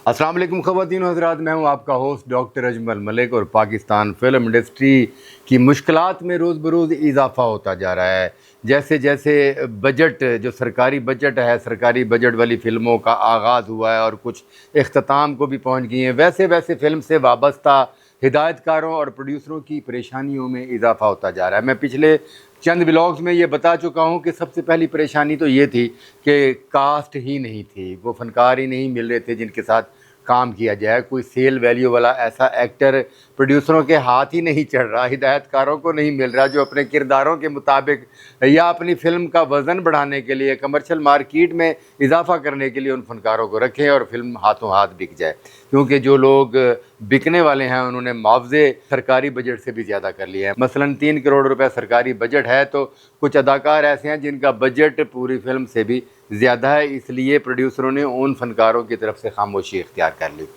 अस्सलाम वालेकुम ख़वातीन हज़रात, मैं हूं आपका होस्ट डॉक्टर अजमल मलिक। और पाकिस्तान फ़िल्म इंडस्ट्री की मुश्किलात में रोज़ बरोज़ इजाफ़ा होता जा रहा है। जैसे जैसे बजट, जो सरकारी बजट है, सरकारी बजट वाली फ़िल्मों का आगाज़ हुआ है और कुछ इख्तिताम को भी पहुंच गई हैं, वैसे वैसे फ़िल्म से वाबस्ता हिदायतकारों और प्रोड्यूसरों की परेशानियों में इजाफ़ा होता जा रहा है। मैं पिछले चंद व्लॉग्स में ये बता चुका हूँ कि सबसे पहली परेशानी तो ये थी कि कास्ट ही नहीं थी, वो फ़नकार ही नहीं मिल रहे थे जिनके साथ काम किया जाए। कोई सेल वैल्यू वाला ऐसा एक्टर प्रोड्यूसरों के हाथ ही नहीं चढ़ रहा, हिदायतकारों को नहीं मिल रहा जो अपने किरदारों के मुताबिक या अपनी फ़िल्म का वज़न बढ़ाने के लिए, कमर्शियल मार्केट में इजाफ़ा करने के लिए उन फ़नकारों को रखें और फ़िल्म हाथों हाथ बिक जाए। क्योंकि जो लोग बिकने वाले हैं उन्होंने मुआवजे सरकारी बजट से भी ज़्यादा कर लिए हैं। मसलन 3 करोड़ रुपए सरकारी बजट है, तो कुछ अदाकार ऐसे हैं जिनका बजट पूरी फिल्म से भी ज़्यादा है, इसलिए प्रोड्यूसरों ने उन फ़नकारों की तरफ से खामोशी इख्तियार कर ली।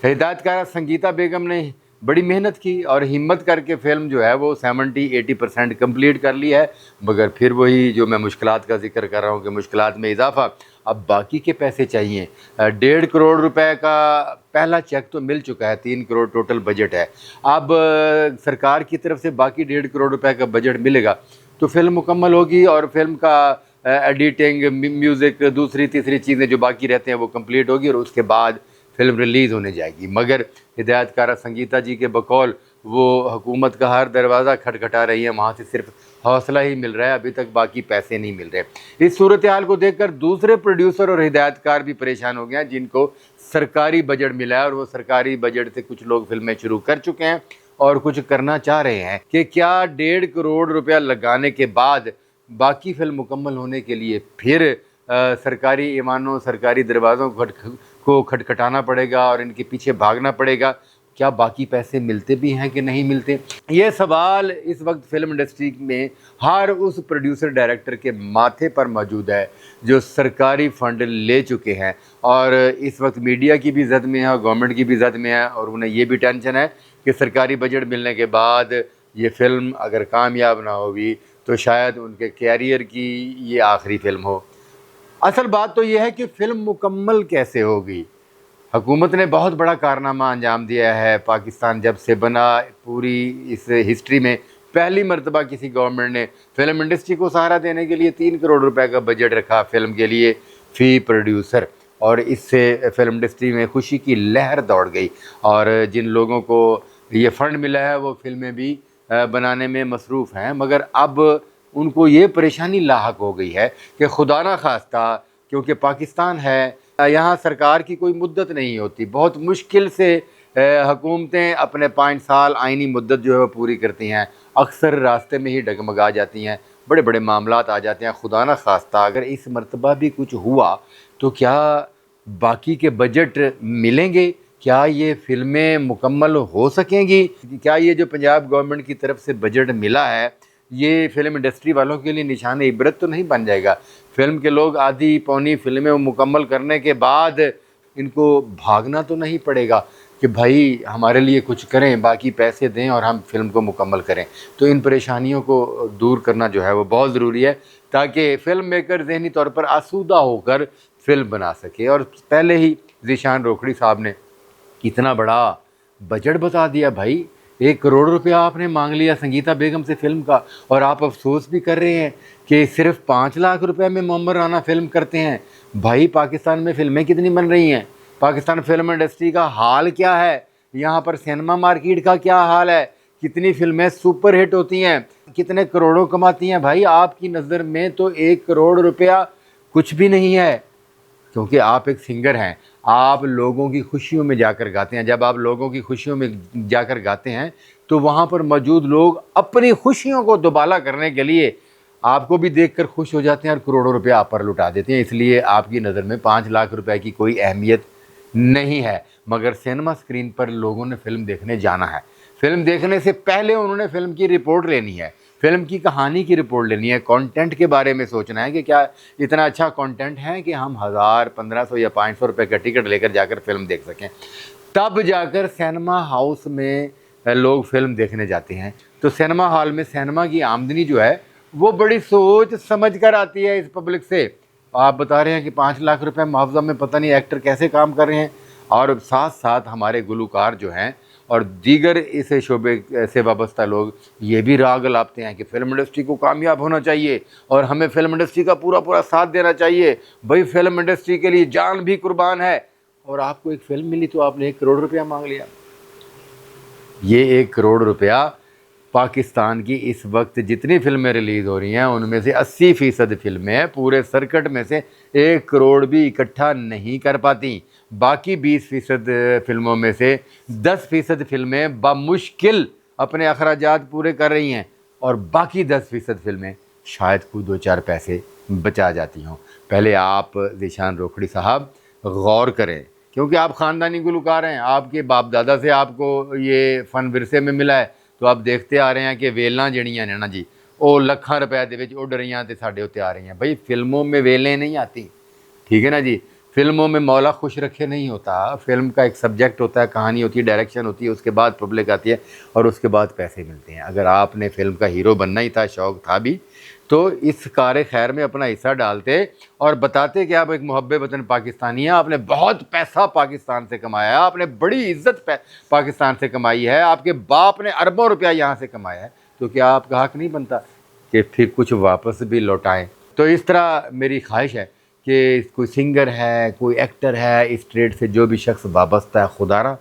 हिदायतकार संगीता बेगम ने बड़ी मेहनत की और हिम्मत करके फ़िल्म जो है वो 70-80% कंप्लीट कर ली है, मगर फिर वही जो मैं मुश्किलात का जिक्र कर रहा हूँ कि मुश्किलात में इजाफ़ा। अब बाकी के पैसे चाहिए। 1.5 करोड़ रुपए का पहला चेक तो मिल चुका है, 3 करोड़ टोटल बजट है। अब सरकार की तरफ से बाकी 1.5 करोड़ रुपए का बजट मिलेगा तो फिल्म मुकम्मल होगी और फिल्म का एडिटिंग, म्यूज़िक, दूसरी तीसरी चीज़ें जो बाकी रहते हैं वो कंप्लीट होगी और उसके बाद फिल्म रिलीज़ होने जाएगी। मगर हिदायतकारा संगीता जी के बकौल वो हुकूमत का हर दरवाज़ा खटखटा रही है, वहाँ से सिर्फ हौसला ही मिल रहा है, अभी तक बाकी पैसे नहीं मिल रहे। इस सूरत हाल को देखकर दूसरे प्रोड्यूसर और हिदायतकार भी परेशान हो गए हैं जिनको सरकारी बजट मिला है, और वो सरकारी बजट से कुछ लोग फिल्में शुरू कर चुके हैं और कुछ करना चाह रहे हैं कि क्या 1.5 करोड़ रुपया लगाने के बाद बाकी फिल्म मुकम्मल होने के लिए फिर सरकारी ईमानों, सरकारी दरवाज़ों को खटखटाना पड़ेगा और इनके पीछे भागना पड़ेगा। क्या बाकी पैसे मिलते भी हैं कि नहीं मिलते? ये सवाल इस वक्त फ़िल्म इंडस्ट्री में हर उस प्रोड्यूसर डायरेक्टर के माथे पर मौजूद है जो सरकारी फ़ंड ले चुके हैं और इस वक्त मीडिया की भी ज़द में है और गवर्नमेंट की भी ज़द में है, और उन्हें ये भी टेंशन है कि सरकारी बजट मिलने के बाद ये फ़िल्म अगर कामयाब ना होगी तो शायद उनके कैरियर की ये आखिरी फ़िल्म हो। असल बात तो ये है कि फ़िल्म मुकम्मल कैसे होगी। हुकूमत ने बहुत बड़ा कारनामा अंजाम दिया है। पाकिस्तान जब से बना, पूरी इस हिस्ट्री में पहली मरतबा किसी गवर्नमेंट ने फ़िल्म इंडस्ट्री को सहारा देने के लिए 3 करोड़ रुपए का बजट रखा फ़िल्म के लिए फ़ी प्रोड्यूसर, और इससे फ़िल्म इंडस्ट्री में खुशी की लहर दौड़ गई और जिन लोगों को ये फ़ंड मिला है वो फ़िल्में भी बनाने में मसरूफ़ हैं। मगर अब उनको ये परेशानी लाहक हो गई है कि खुदा ना खास्ता, क्योंकि पाकिस्तान है, यहाँ सरकार की कोई मुद्दत नहीं होती, बहुत मुश्किल से हुकूमतें अपने 5 साल आइनी मुद्दत जो है वो पूरी करती हैं, अक्सर रास्ते में ही डगमगा जाती हैं, बड़े बड़े मामलात आ जाते हैं। खुदा ना खास्ता अगर इस मरतबा भी कुछ हुआ तो क्या बाकी के बजट मिलेंगे? क्या ये फ़िल्में मुकम्मल हो सकेंगी? क्या ये जो पंजाब गवर्नमेंट की तरफ से बजट मिला है ये फ़िल्म इंडस्ट्री वालों के लिए निशान इबरत तो नहीं बन जाएगा? फ़िल्म के लोग आधी पौनी फ़िल्में मुकम्मल करने के बाद इनको भागना तो नहीं पड़ेगा कि भाई हमारे लिए कुछ करें, बाकी पैसे दें और हम फ़िल्म को मुकम्मल करें? तो इन परेशानियों को दूर करना जो है वो बहुत ज़रूरी है ताकि फ़िल्म मेकर ज़हनी तौर पर आसूदा होकर फ़िल्म बना सके। और पहले ही ज़ीशान रोखड़ी साहब ने इतना बड़ा बजट बता दिया भाई, 1 करोड़ रुपया आपने मांग लिया संगीता बेगम से फ़िल्म का, और आप अफसोस भी कर रहे हैं कि सिर्फ 5 लाख रुपए में मोहम्मद राना फ़िल्म करते हैं। भाई पाकिस्तान में फ़िल्में कितनी बन रही हैं? पाकिस्तान फ़िल्म इंडस्ट्री का हाल क्या है? यहाँ पर सिनेमा मार्केट का क्या हाल है? कितनी फ़िल्में सुपर हिट होती हैं, कितने करोड़ों कमाती हैं? भाई आपकी नज़र में तो 1 करोड़ रुपया कुछ भी नहीं है, क्योंकि आप एक सिंगर हैं, आप लोगों की खुशियों में जाकर गाते हैं। जब आप लोगों की खुशियों में जाकर गाते हैं तो वहाँ पर मौजूद लोग अपनी खुशियों को दुबाला करने के लिए आपको भी देखकर खुश हो जाते हैं और करोड़ों रुपए आप पर लुटा देते हैं। इसलिए आपकी नज़र में 5 लाख रुपए की कोई अहमियत नहीं है, मगर सिनेमा स्क्रीन पर लोगों ने फ़िल्म देखने जाना है। फ़िल्म देखने से पहले उन्होंने फ़िल्म की रिपोर्ट लेनी है, फ़िल्म की कहानी की रिपोर्ट लेनी है, कंटेंट के बारे में सोचना है कि क्या इतना अच्छा कंटेंट है कि हम 1000, 1500 या 500 रुपए का टिकट लेकर जाकर फ़िल्म देख सकें। तब जाकर सिनेमा हाउस में लोग फ़िल्म देखने जाते हैं। तो सिनेमा हॉल में सिनेमा की आमदनी जो है वो बड़ी सोच समझ कर आती है इस पब्लिक से। आप बता रहे हैं कि 5 लाख रुपए मुआवजा में पता नहीं एक्टर कैसे काम कर रहे हैं। और साथ साथ हमारे गुलकार जो हैं और दीगर इस शोबे से वाबस्ता लोग ये भी राग लाते हैं कि फ़िल्म इंडस्ट्री को कामयाब होना चाहिए और हमें फ़िल्म इंडस्ट्री का पूरा पूरा साथ देना चाहिए। भाई फ़िल्म इंडस्ट्री के लिए जान भी कुर्बान है। और आपको एक फ़िल्म मिली तो आपने 1 करोड़ रुपया मांग लिया। ये 1 करोड़ रुपया पाकिस्तान की इस वक्त जितनी फ़िल्में रिलीज़ हो रही हैं उनमें से 80% फ़िल्में पूरे सर्किट में से 1 करोड़ भी इकट्ठा नहीं कर पाती। बाकी 20% फ़िल्मों में से 10% फ़िल्में बामुश्किल अपने अखराजात पूरे कर रही हैं और बाकी 10% फ़िल्में शायद कोई 2-4 पैसे बचा जाती हों। पहले आप ज़ीशान रोखड़ी साहब गौर करें, क्योंकि आप ख़ानदानी गुलकार हैं, आपके बाप दादा से आपको ये फ़न विरसे में मिला है, तो आप देखते आ रहे हैं कि वेलां जड़ियां ने ना जी वो ਲੱਖਾਂ रुपए ਦੇ ਵਿੱਚ ਉੱਡ रही ਤੇ ਸਾਡੇ ਉੱਤੇ आ रही हैं। भाई फिल्मों में वेलें नहीं आती, ठीक है ना जी। फिल्मों में मौला खुश रखे नहीं होता। फिल्म का एक सब्जेक्ट होता है, कहानी होती है, डायरेक्शन होती है, उसके बाद पब्लिक आती है और उसके बाद पैसे मिलते हैं। अगर आपने फिल्म का हीरो बनना ही था, शौक़ था भी, तो इस कार खैर में अपना हिस्सा डालते और बताते कि आप एक मुहब्बे वतन पाकिस्तानी हैं, आपने बहुत पैसा पाकिस्तान से कमाया है, आपने बड़ी इज्जत पाकिस्तान से कमाई है, आपके बाप ने अरबों रुपया यहाँ से कमाया है, तो क्या आपका हक नहीं बनता कि फिर कुछ वापस भी लौटाएं। तो इस तरह मेरी ख्वाहिश है कि कोई सिंगर है, कोई एक्टर है, इस ट्रेड से जो भी शख्स वाबस्ता है, खुदारा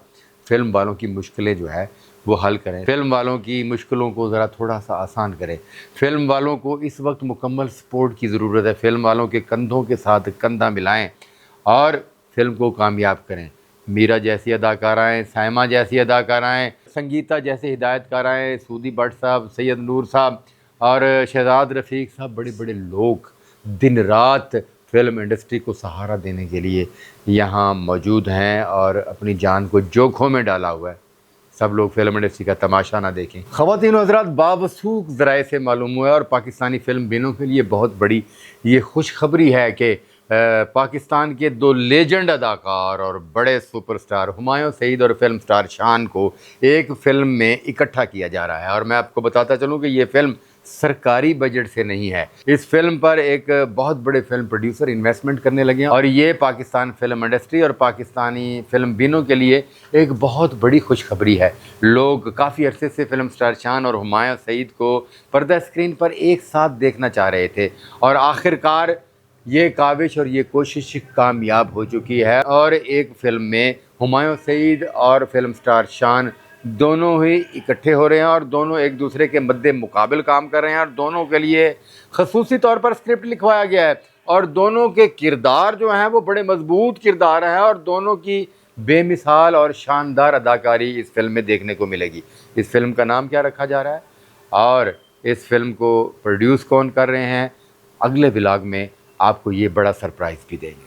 फ़िल्म वालों की मुश्किलें जो है वो हल करें, फ़िल्म वालों की मुश्किलों को ज़रा थोड़ा सा आसान करें। फ़िल्म वालों को इस वक्त मुकम्मल सपोर्ट की ज़रूरत है। फ़िल्म वालों के कंधों के साथ कंधा मिलाएं और फ़िल्म को कामयाब करें। मीरा जैसी अदाकाराएँ, साइमा जैसी अदाकाराएँ, संगीता जैसे हिदायतकाराएँ, सूदी भट्ट साहब, सैयद नूर साहब और शहजाद रफ़ीक साहब, बड़े बड़े लोग दिन रात फ़िल्म इंडस्ट्री को सहारा देने के लिए यहाँ मौजूद हैं और अपनी जान को जोखों में डाला हुआ है। सब लोग फ़िल्म इंडस्ट्री का तमाशा ना देखें। ख़वातीन व हज़रात, बावसूख ज़राए से मालूम हुआ है और पाकिस्तानी फ़िल्म बिनों के लिए बहुत बड़ी ये खुशखबरी है कि पाकिस्तान के 2 लेजेंड अदाकार और बड़े सुपरस्टार हुमायूं सईद और फिल्म स्टार शान को एक फ़िल्म में इकट्ठा किया जा रहा है। और मैं आपको बताता चलूँ कि ये फ़िल्म सरकारी बजट से नहीं है। इस फिल्म पर एक बहुत बड़े फिल्म प्रोड्यूसर इन्वेस्टमेंट करने लगे हैं और ये पाकिस्तान फिल्म इंडस्ट्री और पाकिस्तानी फिल्म बिनों के लिए एक बहुत बड़ी खुशखबरी है। लोग काफ़ी अरसे से फिल्म स्टार शान और हुमायूं सईद को पर्दा स्क्रीन पर एक साथ देखना चाह रहे थे और आखिरकार ये काविश और ये कोशिश कामयाब हो चुकी है और एक फ़िल्म में हुमायूं सईद और फिल्म स्टार शान दोनों ही इकट्ठे हो रहे हैं और दोनों एक दूसरे के मद्दे मुकाबिल काम कर रहे हैं और दोनों के लिए खसूसी तौर पर स्क्रिप्ट लिखवाया गया है और दोनों के किरदार जो हैं वो बड़े मजबूत किरदार हैं और दोनों की बेमिसाल और शानदार अदाकारी इस फिल्म में देखने को मिलेगी। इस फिल्म का नाम क्या रखा जा रहा है और इस फिल्म को प्रोड्यूस कौन कर रहे हैं, अगले व्लॉग में आपको ये बड़ा सरप्राइज़ भी देंगे।